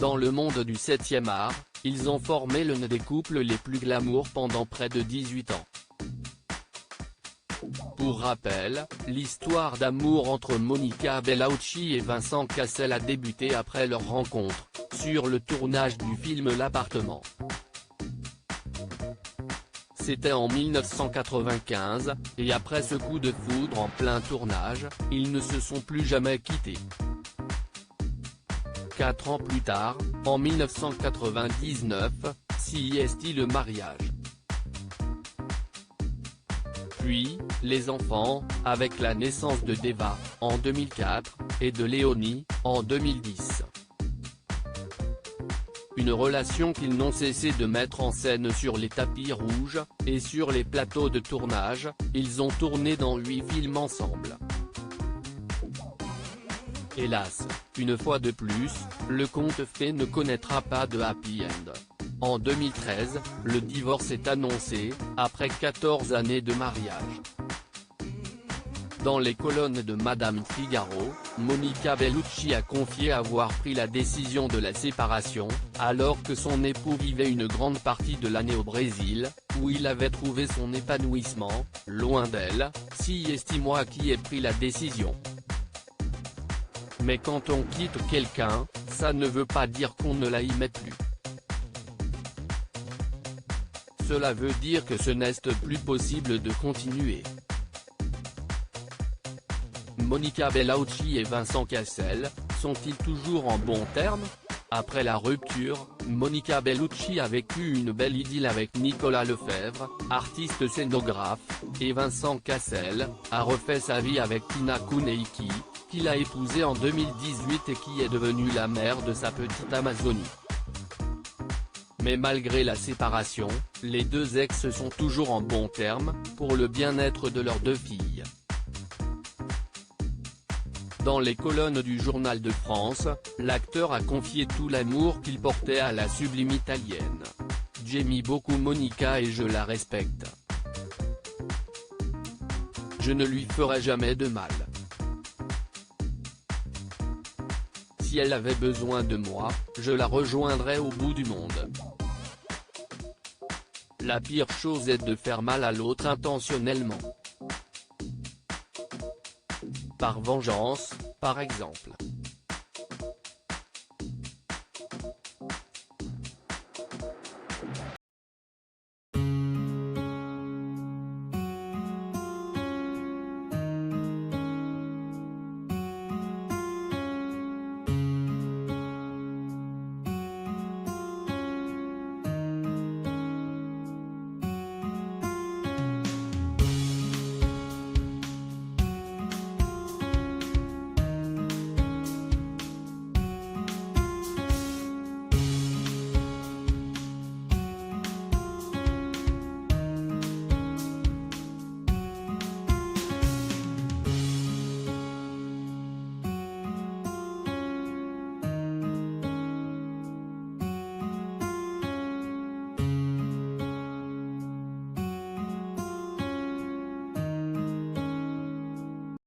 Dans le monde du 7e art, ils ont formé l'un des couples les plus glamour pendant près de 18 ans. Pour rappel, l'histoire d'amour entre Monica Bellucci et Vincent Cassel a débuté après leur rencontre, sur le tournage du film L'Appartement. C'était en 1995, et après ce coup de foudre en plein tournage, ils ne se sont plus jamais quittés. 4 ans plus tard, en 1999, s'y le mariage. Puis, les enfants, avec la naissance de Deva, en 2004, et de Léonie, en 2010. Une relation qu'ils n'ont cessé de mettre en scène sur les tapis rouges, et sur les plateaux de tournage, ils ont tourné dans 8 films ensemble. Hélas, une fois de plus, le conte fait ne connaîtra pas de happy end. En 2013, le divorce est annoncé, après 14 années de mariage. Dans les colonnes de Madame Figaro, Monica Bellucci a confié avoir pris la décision de la séparation, alors que son époux vivait une grande partie de l'année au Brésil, où il avait trouvé son épanouissement, loin d'elle. C'est moi qui ai pris la décision. Mais quand on quitte quelqu'un, ça ne veut pas dire qu'on ne l'aimait plus. Cela veut dire que ce n'est plus possible de continuer. Monica Bellucci et Vincent Cassel, sont-ils toujours en bons termes? Après la rupture, Monica Bellucci a vécu une belle idylle avec Nicolas Lefebvre, artiste scénographe, et Vincent Cassel a refait sa vie avec Tina Kuneiki, qu'il a épousée en 2018 et qui est devenue la mère de sa petite Amazonie. Mais malgré la séparation, les deux ex sont toujours en bons termes, pour le bien-être de leurs 2 filles. Dans les colonnes du Journal de France, l'acteur a confié tout l'amour qu'il portait à la sublime italienne. « J'aime beaucoup Monica et je la respecte. Je ne lui ferai jamais de mal. Si elle avait besoin de moi, je la rejoindrais au bout du monde. La pire chose est de faire mal à l'autre intentionnellement. Par vengeance, par exemple. »